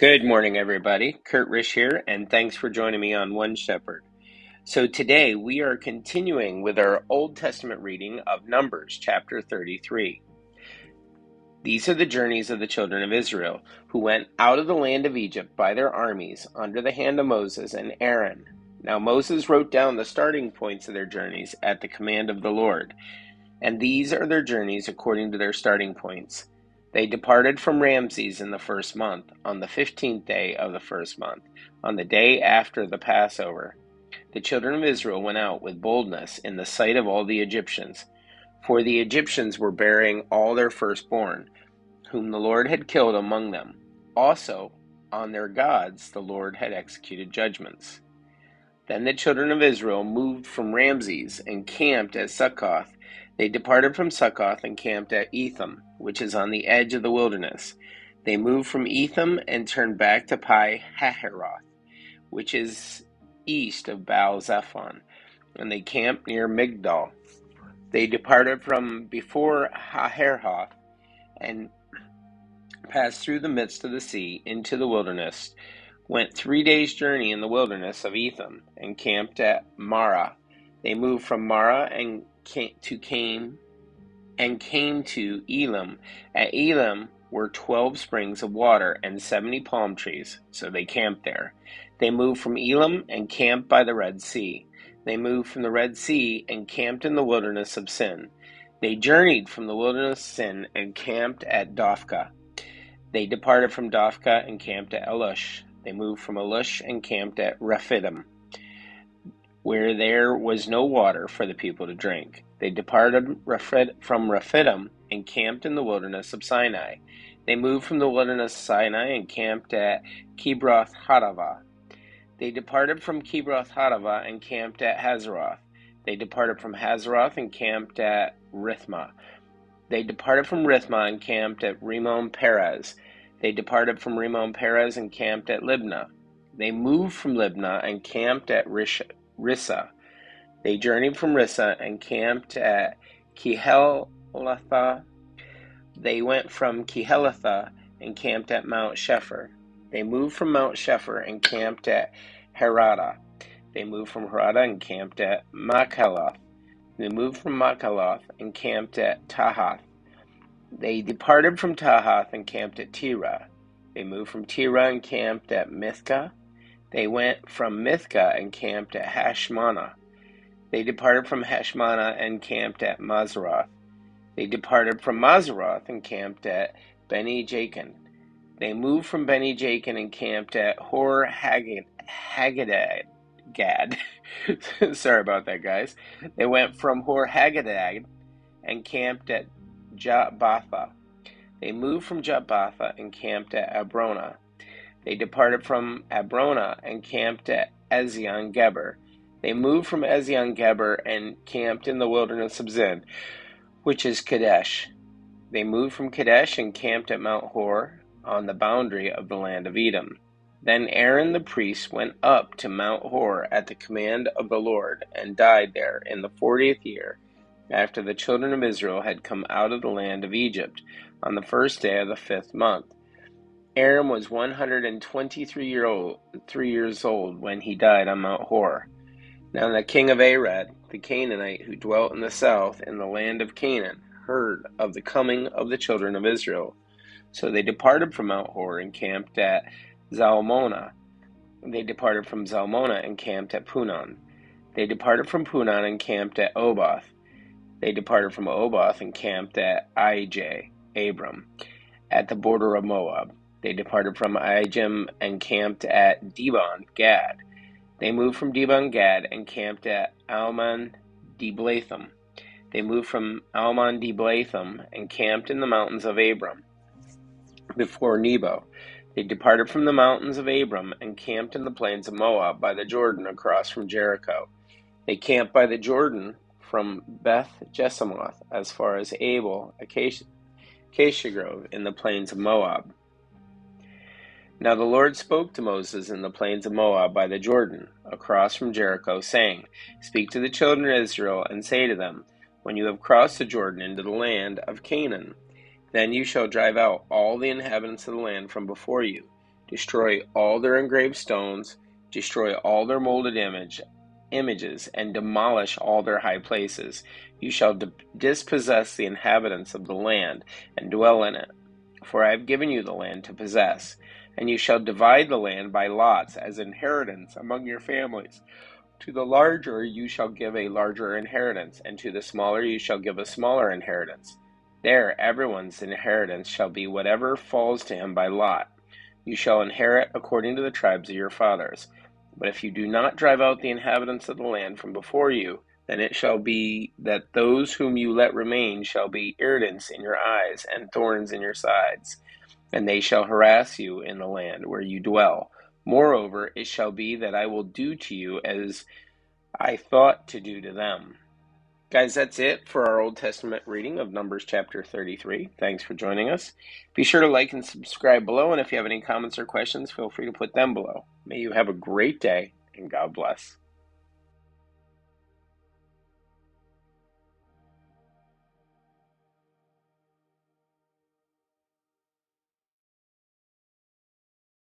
Good morning, everybody. Kurt Risch here, and thanks for joining me on One Shepherd. So today we are continuing with our Old Testament reading of Numbers chapter 33. These are the journeys of the children of Israel, who went out of the land of Egypt by their armies under the hand of Moses and Aaron. Now Moses wrote down the starting points of their journeys at the command of the Lord, and these are their journeys according to their starting points. They departed from Ramses in the first month, on the 15th day of the first month, on the day after the Passover. The children of Israel went out with boldness in the sight of all the Egyptians, for the Egyptians were bearing all their firstborn, whom the Lord had killed among them. Also, on their gods the Lord had executed judgments. Then the children of Israel moved from Ramses and camped at Succoth. They departed from Succoth and camped at Etham, which is on the edge of the wilderness. They moved from Etham and turned back to Pi-hahiroth, which is east of Baal-zephon, and they camped near Migdol. They departed from before Hahiroth and passed through the midst of the sea into the wilderness, went 3 days' journey in the wilderness of Etham, and camped at Marah. They moved from Marah and came to Elim. At Elim were 12 springs of water and 70 palm trees, so they camped there. They moved from Elim and camped by the Red Sea. They moved from the Red Sea and camped in the wilderness of Sin. They journeyed from the wilderness of Sin and camped at Dophkah. They departed from Dophkah and camped at Elush. They moved from Elush and camped at Rephidim, where there was no water for the people to drink. They departed from Rephidim and camped in the wilderness of Sinai. They moved from the wilderness of Sinai and camped at Kibroth Hattaavah. They departed from Kibroth Hattaavah and camped at Hazeroth. They departed from Hazeroth and camped at Rithmah. They departed from Rithmah and camped at Rimmon Perez. They departed from Rimmon Perez and camped at Libnah. They moved from Libnah and camped at Rissa. They journeyed from Rissa and camped at Kehelatha. They went from Kehelatha and camped at Mount Shepher. They moved from Mount Shepher and camped at Harada. They moved from Harada and camped at Machaloth. They moved from Machaloth and camped at Tahath. They departed from Tahath and camped at Terah. They moved from Terah and camped at Mithkah. They went from Mithkah and camped at Hashmanah. They departed from Hashmanah and camped at Mazeroth. They departed from Mazeroth and camped at Beni Jakin. They moved from Beni Jakin and camped at Hor Haggidgad. Sorry about that, guys. They went from Hor Haggidgad and camped at Jotbatha. They moved from Jotbatha and camped at Abrona. They departed from Abrona and camped at Ezion Geber. They moved from Ezion Geber and camped in the wilderness of Zin, which is Kadesh. They moved from Kadesh and camped at Mount Hor on the boundary of the land of Edom. Then Aaron the priest went up to Mount Hor at the command of the Lord and died there in the 40th year after the children of Israel had come out of the land of Egypt on the first day of the 5th month. Aaron was 123 years old when he died on Mount Hor. Now the king of Arad, the Canaanite who dwelt in the south in the land of Canaan, heard of the coming of the children of Israel. So they departed from Mount Hor and camped at Zalmonah. They departed from Zalmonah and camped at Punon. They departed from Punon and camped at Oboth. They departed from Oboth and camped at Ijah, Abram, at the border of Moab. They departed from Ijim and camped at Dibon Gad. They moved from Dibon Gad and camped at Almon Diblatham. They moved from Almon Diblatham and camped in the mountains of Abram, before Nebo. They departed from the mountains of Abram and camped in the plains of Moab by the Jordan across from Jericho. They camped by the Jordan from Beth Jesimoth as far as Abel, Acacia Grove in the plains of Moab. Now the Lord spoke to Moses in the plains of Moab by the Jordan, across from Jericho, saying, Speak to the children of Israel, and say to them, When you have crossed the Jordan into the land of Canaan, then you shall drive out all the inhabitants of the land from before you. Destroy all their engraved stones, destroy all their molded images, and demolish all their high places. You shall dispossess the inhabitants of the land, and dwell in it. For I have given you the land to possess, and you shall divide the land by lots as inheritance among your families. To the larger you shall give a larger inheritance, and to the smaller you shall give a smaller inheritance. There everyone's inheritance shall be whatever falls to him by lot. You shall inherit according to the tribes of your fathers. But if you do not drive out the inhabitants of the land from before you, then it shall be that those whom you let remain shall be irritants in your eyes and thorns in your sides, and they shall harass you in the land where you dwell. Moreover, it shall be that I will do to you as I thought to do to them. Guys, that's it for our Old Testament reading of Numbers chapter 33. Thanks for joining us. Be sure to like and subscribe below, and if you have any comments or questions, feel free to put them below. May you have a great day, and God bless.